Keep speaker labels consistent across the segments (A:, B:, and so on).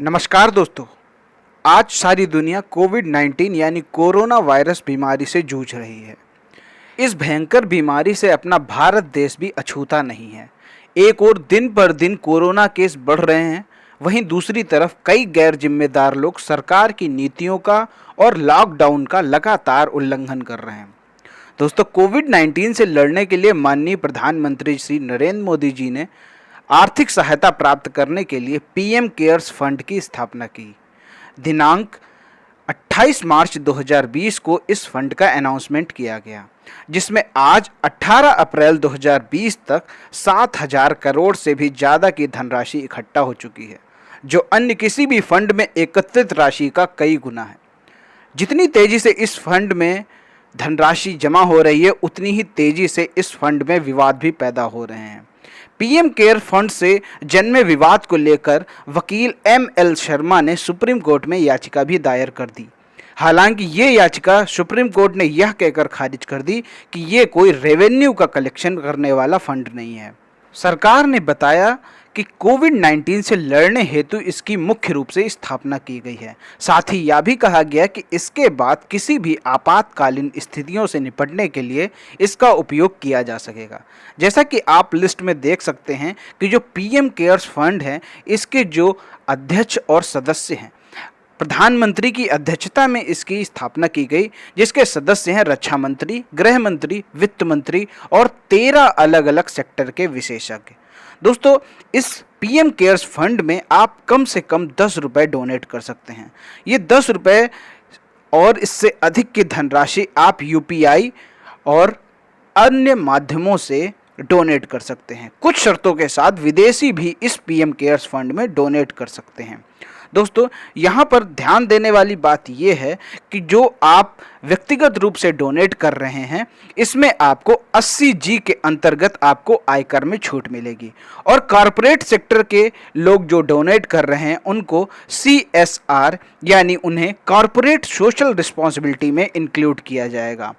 A: नमस्कार दोस्तों। आज सारी दुनिया कोविड-19 यानी कोरोना वायरस बीमारी से जूझ रही है। इस भयंकर बीमारी से अपना भारत देश भी अछूता नहीं है। एक ओर दिन पर दिन कोरोना केस बढ़ रहे हैं, वहीं दूसरी तरफ कई गैर जिम्मेदार लोग सरकार की नीतियों का और लॉकडाउन का लगातार उल्लंघन कर रहे हैं। दोस्तों, कोविड-19 से लड़ने के लिए माननीय प्रधानमंत्री श्री नरेंद्र मोदी जी ने आर्थिक सहायता प्राप्त करने के लिए पीएम केयर्स फंड की स्थापना की। दिनांक 28 मार्च 2020 को इस फंड का अनाउंसमेंट किया गया, जिसमें आज 18 अप्रैल 2020 तक 7,000 करोड़ से भी ज़्यादा की धनराशि इकट्ठा हो चुकी है, जो अन्य किसी भी फंड में एकत्रित राशि का कई गुना है। जितनी तेजी से इस फंड में धनराशि जमा हो रही है, उतनी ही तेजी से इस फंड में विवाद भी पैदा हो रहे हैं। पीएम केयर फंड से जन्मे विवाद को लेकर वकील एमएल शर्मा ने सुप्रीम कोर्ट में याचिका भी दायर कर दी। हालांकि ये याचिका सुप्रीम कोर्ट ने यह कहकर खारिज कर दी कि ये कोई रेवेन्यू का कलेक्शन करने वाला फंड नहीं है। सरकार ने बताया कि कोविड-19 से लड़ने हेतु इसकी मुख्य रूप से स्थापना की गई है। साथ ही यह भी कहा गया कि इसके बाद किसी भी आपातकालीन स्थितियों से निपटने के लिए इसका उपयोग किया जा सकेगा। जैसा कि आप लिस्ट में देख सकते हैं कि जो पीएम केयर्स फंड है, इसके जो अध्यक्ष और सदस्य हैं, प्रधानमंत्री की अध्यक्षता में इसकी स्थापना की गई, जिसके सदस्य हैं रक्षा मंत्री, गृह मंत्री, वित्त मंत्री और 13 अलग अलग सेक्टर के विशेषज्ञ। दोस्तों, इस पीएम केयर्स फंड में आप कम से कम 10 रुपये डोनेट कर सकते हैं। ये 10 रुपये और इससे अधिक की धनराशि आप यूपीआई और अन्य माध्यमों से डोनेट कर सकते हैं। कुछ शर्तों के साथ विदेशी भी इस पीएम केयर्स फंड में डोनेट कर सकते हैं। दोस्तों, यहाँ पर ध्यान देने वाली बात यह है कि जो आप व्यक्तिगत रूप से डोनेट कर रहे हैं, इसमें आपको 80G के अंतर्गत आपको आयकर में छूट मिलेगी, और कॉरपोरेट सेक्टर के लोग जो डोनेट कर रहे हैं उनको CSR यानी उन्हें कॉरपोरेट सोशल रिस्पॉन्सिबिलिटी में इंक्लूड किया जाएगा।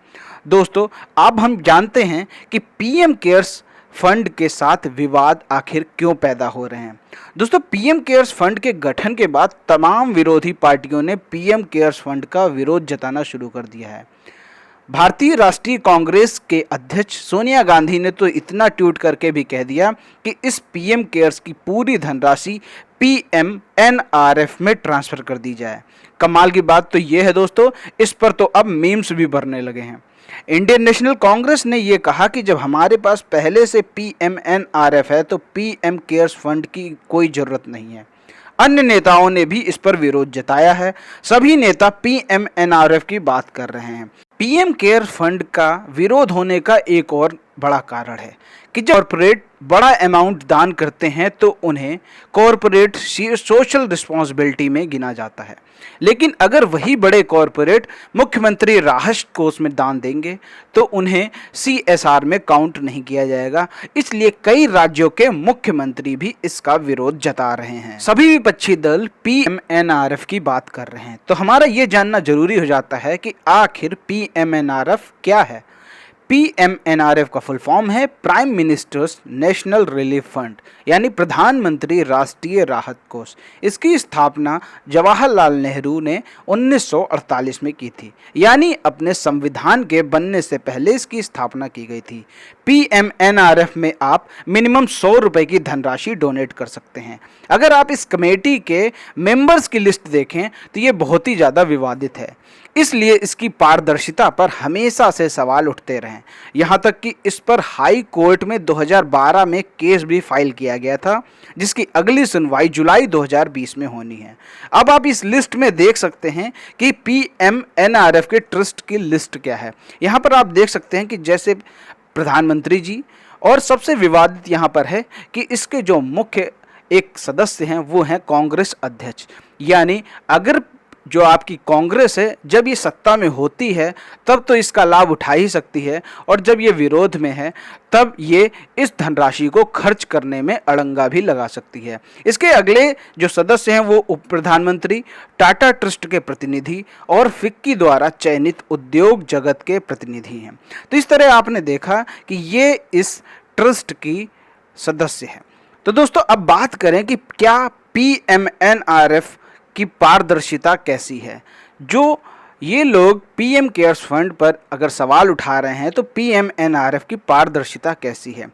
A: दोस्तों, अब हम जानते हैं कि पीएम केयर्स फंड के साथ विवाद आखिर क्यों पैदा हो रहे हैं। दोस्तों, पीएम केयर्स फंड के गठन के बाद तमाम विरोधी पार्टियों ने पीएम केयर्स फंड का विरोध जताना शुरू कर दिया है। भारतीय राष्ट्रीय कांग्रेस के अध्यक्ष सोनिया गांधी ने तो इतना ट्वीट करके भी कह दिया कि इस पीएम केयर्स की पूरी धनराशि PMNRF में ट्रांसफ़र कर दी जाए। कमाल की बात तो ये है दोस्तों, इस पर तो अब मीम्स भी भरने लगे हैं। इंडियन नेशनल कांग्रेस ने यह कहा कि जब हमारे पास पहले से PMNRF है तो पीएम केयर्स फंड की कोई ज़रूरत नहीं है। अन्य नेताओं ने भी इस पर विरोध जताया है। सभी नेता PMNRF की बात कर रहे हैं। पीएम केयर फंड का विरोध होने का एक और बड़ा कारण है कि जब कॉरपोरेट बड़ा अमाउंट दान करते हैं तो उन्हें कॉरपोरेट सोशल रिस्पॉन्सिबिलिटी में गिना जाता है। लेकिन अगर वही बड़े कॉरपोरेट मुख्यमंत्री राहत कोष में दान देंगे तो उन्हें CSR में काउंट नहीं किया जाएगा। इसलिए कई राज्यों के मुख्यमंत्री भी इसका विरोध जता रहे हैं। सभी विपक्षी दल PMNRF की बात कर रहे हैं। तो हमारा ये जानना जरूरी हो जाता है कि आखिर PMNRF क्या है। PMNRF का फुल फॉर्म है prime ministers national relief fund, यानी प्रधानमंत्री राष्ट्रीय राहत कोष। इसकी स्थापना जवाहरलाल नेहरू ने 1948 में की थी, यानी अपने संविधान के बनने से पहले इसकी स्थापना की गई थी। PMNRF में आप मिनिमम 100 रुपये की धनराशि डोनेट कर सकते हैं। अगर आप इस कमेटी के मेंबर्स की लिस्ट देखें तो ये बहुत ही ज़्यादा विवादित है, इसलिए इसकी पारदर्शिता पर हमेशा से सवाल उठते रहे। यहाँ तक कि इस पर हाई कोर्ट में 2012 में केस भी फाइल किया गया था, जिसकी अगली सुनवाई जुलाई 2020 में होनी है। अब आप इस लिस्ट में देख सकते हैं कि PMNRF के ट्रस्ट की लिस्ट क्या है। यहाँ पर आप देख सकते हैं कि जैसे प्रधानमंत्री जी, और सबसे विवादित यहाँ पर है कि इसके जो मुख्य एक सदस्य हैं वो हैं कांग्रेस अध्यक्ष। यानी अगर जो आपकी कांग्रेस है जब ये सत्ता में होती है तब तो इसका लाभ उठा ही सकती है, और जब ये विरोध में है तब ये इस धनराशि को खर्च करने में अड़ंगा भी लगा सकती है। इसके अगले जो सदस्य हैं वो उप प्रधानमंत्री, टाटा ट्रस्ट के प्रतिनिधि और फिक्की द्वारा चयनित उद्योग जगत के प्रतिनिधि हैं। तो इस तरह आपने देखा कि ये इस ट्रस्ट की सदस्य है। तो दोस्तों अब बात करें कि क्या पीएमएनआरएफ की पारदर्शिता कैसी है। जो ये लोग पीएम केयर्स फंड पर अगर सवाल उठा रहे हैं तो पीएमएनआरएफ की पारदर्शिता कैसी है।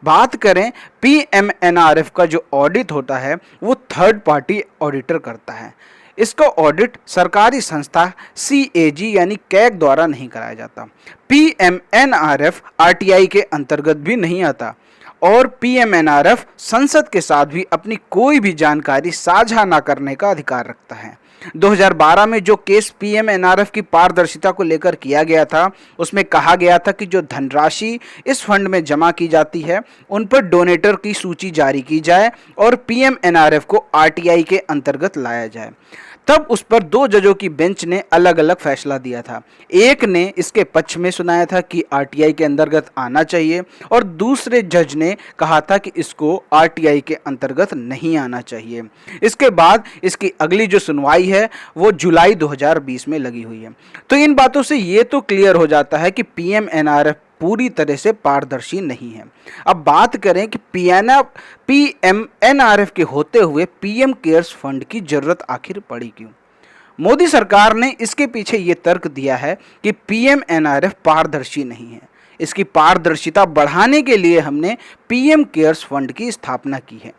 A: बात करें पीएमएनआरएफ का जो ऑडिट होता है वो थर्ड पार्टी ऑडिटर करता है। इसका ऑडिट सरकारी संस्था सीएजी यानी कैग द्वारा नहीं कराया जाता। पीएमएनआरएफ आरटीआई के अंतर्गत भी नहीं आता और पीएमएनआरएफ संसद के साथ भी अपनी कोई भी जानकारी साझा न करने का अधिकार रखता है। 2012 में जो केस पीएमएनआरएफ की पारदर्शिता को लेकर किया गया था उसमें कहा गया था कि जो धनराशि इस फंड में जमा की जाती है उन पर डोनेटर की सूची जारी की जाए और पीएमएनआरएफ को आरटीआई के अंतर्गत लाया जाए। तब उस पर 2 जजों की बेंच ने अलग अलग फैसला दिया था। एक ने इसके पक्ष में सुनाया था कि आरटीआई के अंतर्गत आना चाहिए और दूसरे जज ने कहा था कि इसको आरटीआई के अंतर्गत नहीं आना चाहिए। इसके बाद इसकी अगली जो सुनवाई है वो जुलाई 2020 में लगी हुई है। तो इन बातों से ये तो क्लियर हो जाता है कि पीएमएनआरएफ पूरी तरह से पारदर्शी नहीं है। अब बात करें कि पीएमएनआरएफ के होते हुए पीएम केयर्स फंड की जरूरत आखिर पड़ी क्यों। मोदी सरकार ने इसके पीछे ये तर्क दिया है कि पीएमएनआरएफ पारदर्शी नहीं है। इसकी पारदर्शिता बढ़ाने के लिए हमने पीएम केयर्स फंड की स्थापना की है।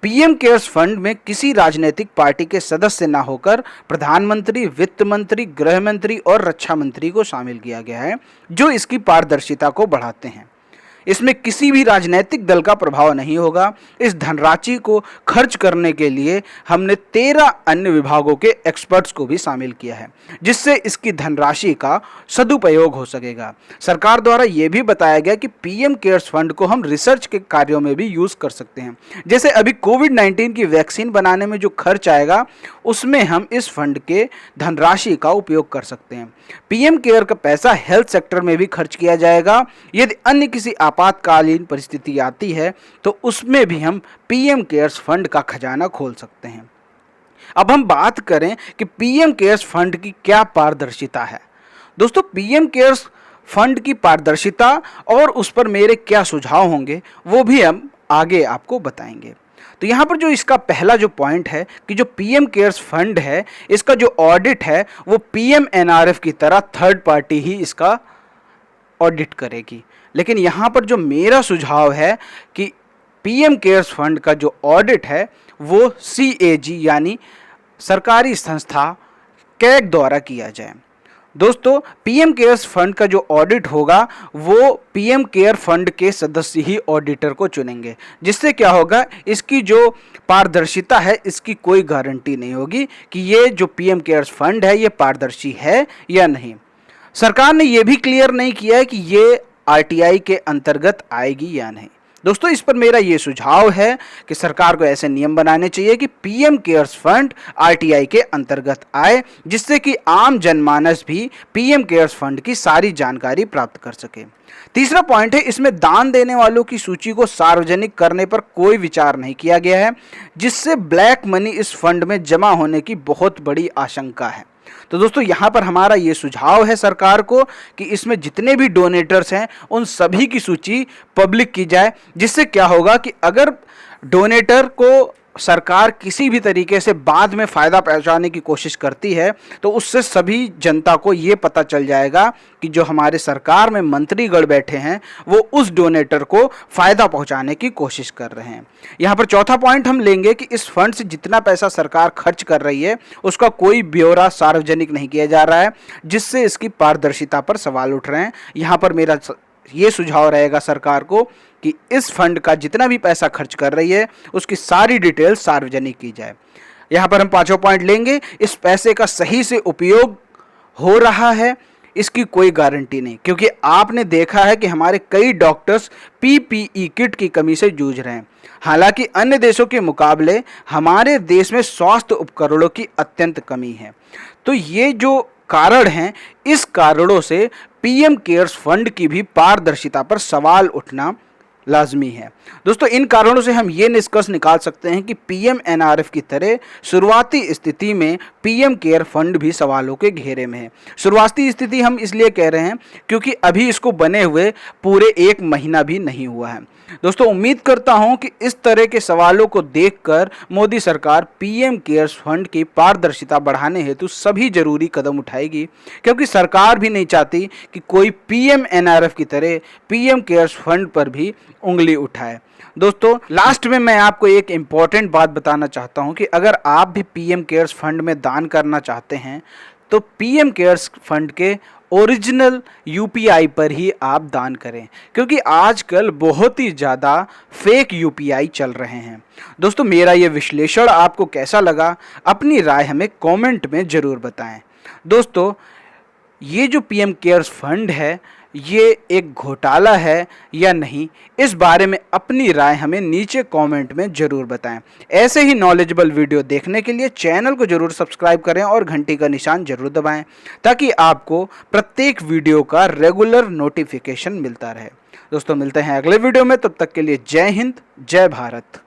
A: पीएम केयर्स फंड में किसी राजनीतिक पार्टी के सदस्य न होकर प्रधानमंत्री, वित्त मंत्री, गृह मंत्री और रक्षा मंत्री को शामिल किया गया है जो इसकी पारदर्शिता को बढ़ाते हैं। इसमें किसी भी राजनीतिक दल का प्रभाव नहीं होगा। इस धनराशि को खर्च करने के लिए हमने 13 अन्य विभागों के एक्सपर्ट्स को भी शामिल किया है जिससे इसकी धनराशि का सदुपयोग हो सकेगा। सरकार द्वारा यह भी बताया गया कि पीएम केयर्स फंड को हम रिसर्च के कार्यों में भी यूज कर सकते हैं। जैसे अभी कोविड-19 की वैक्सीन बनाने में जो खर्च आएगा उसमें हम इस फंड के धनराशि का उपयोग कर सकते हैं। पीएम केयर का पैसा हेल्थ सेक्टर में भी खर्च किया जाएगा। यदि अन्य किसी आपातकालीन परिस्थिति आती है तो उसमें भी हम पीएम केयर्स फंड का खजाना खोल सकते हैं। अब हम बात करें कि पीएम केयर्स फंड की क्या पारदर्शिता है। दोस्तों, पीएम केयर्स फंड की पारदर्शिता और उस पर मेरे क्या सुझाव होंगे वो भी हम आगे आपको बताएंगे। तो यहाँ पर जो इसका पहला जो पॉइंट है कि जो पीएम केयर्स फंड है इसका जो ऑडिट है वो पीएमएनआरएफ की तरह थर्ड पार्टी ही इसका ऑडिट करेगी। लेकिन यहाँ पर जो मेरा सुझाव है कि पीएम केयर्स फंड का जो ऑडिट है वो सीएजी यानी सरकारी संस्था कैग द्वारा किया जाए। दोस्तों, पीएम केयर्स फंड का जो ऑडिट होगा वो पीएम केयर फंड के सदस्य ही ऑडिटर को चुनेंगे, जिससे क्या होगा, इसकी जो पारदर्शिता है इसकी कोई गारंटी नहीं होगी कि ये जो पीएम केयर्स फंड है ये पारदर्शी है या नहीं। सरकार ने ये भी क्लियर नहीं किया है कि ये आरटीआई के अंतर्गत आएगी या नहीं। दोस्तों, इस पर मेरा ये सुझाव है कि सरकार को ऐसे नियम बनाने चाहिए कि पीएम केयर्स फंड आरटीआई के अंतर्गत आए, जिससे कि आम जनमानस भी पीएम केयर्स फंड की सारी जानकारी प्राप्त कर सके। तीसरा पॉइंट है, इसमें दान देने वालों की सूची को सार्वजनिक करने पर कोई विचार नहीं किया गया है, जिससे ब्लैक मनी इस फंड में जमा होने की बहुत बड़ी आशंका है। तो दोस्तों, यहाँ पर हमारा ये सुझाव है सरकार को कि इसमें जितने भी डोनेटर्स हैं उन सभी की सूची पब्लिक की जाए, जिससे क्या होगा कि अगर डोनेटर को सरकार किसी भी तरीके से बाद में फ़ायदा पहुंचाने की कोशिश करती है तो उससे सभी जनता को ये पता चल जाएगा कि जो हमारे सरकार में मंत्रीगण बैठे हैं वो उस डोनेटर को फ़ायदा पहुंचाने की कोशिश कर रहे हैं। यहाँ पर चौथा पॉइंट हम लेंगे कि इस फंड से जितना पैसा सरकार खर्च कर रही है उसका कोई ब्यौरा सार्वजनिक नहीं किया जा रहा है, जिससे इसकी पारदर्शिता पर सवाल उठ रहे हैं। यहाँ पर मेरा ये सुझाव रहेगा सरकार को कि इस फंड का जितना भी पैसा खर्च कर रही है उसकी सारी डिटेल सार्वजनिक की जाए। यहाँ पर हम पांचों पॉइंट लेंगे, इस पैसे का सही से उपयोग हो रहा है इसकी कोई गारंटी नहीं, क्योंकि आपने देखा है कि हमारे कई डॉक्टर्स पीपीई किट की कमी से जूझ रहे हैं। हालांकि अन्य देशों के मुकाबले हमारे देश में स्वास्थ्य उपकरणों की अत्यंत कमी है। तो ये जो कारण हैं, इस कारणों से पीएम केयर्स फंड की भी पारदर्शिता पर सवाल उठना लाजमी है। दोस्तों, इन कारणों से हम ये निष्कर्ष निकाल सकते हैं कि पीएमएनआरएफ की तरह शुरुआती स्थिति में पीएम केयर फंड भी सवालों के घेरे में है। शुरुआती स्थिति हम इसलिए कह रहे हैं क्योंकि अभी इसको बने हुए पूरे 1 महीना भी नहीं हुआ है। दोस्तों उम्मीद करता हूं कि इस तरह के सवालों को देखकर मोदी सरकार पीएम केयर्स फंड की पारदर्शिता बढ़ाने हेतु सभी जरूरी कदम उठाएगी, क्योंकि सरकार भी नहीं चाहती कि कोई पीएम एनआरएफ की तरह पीएम केयर्स फंड पर भी उंगली उठाए। दोस्तों लास्ट में मैं आपको एक इम्पॉर्टेंट बात बताना चाहता हूं कि अगर आप भी पीएम केयर्स फंड में दान करना चाहते हैं तो पीएम केयर्स फंड के ओरिजिनल यूपीआई पर ही आप दान करें, क्योंकि आजकल बहुत ही ज़्यादा फेक यूपीआई चल रहे हैं। दोस्तों मेरा ये विश्लेषण आपको कैसा लगा, अपनी राय हमें कमेंट में ज़रूर बताएं। दोस्तों ये जो पीएम केयर्स फंड है ये एक घोटाला है या नहीं, इस बारे में अपनी राय हमें नीचे कमेंट में ज़रूर बताएं। ऐसे ही नॉलेजेबल वीडियो देखने के लिए चैनल को ज़रूर सब्सक्राइब करें और घंटी का निशान ज़रूर दबाएं, ताकि आपको प्रत्येक वीडियो का रेगुलर नोटिफिकेशन मिलता रहे। दोस्तों मिलते हैं अगले वीडियो में, तब तक के लिए जय हिंद, जय भारत।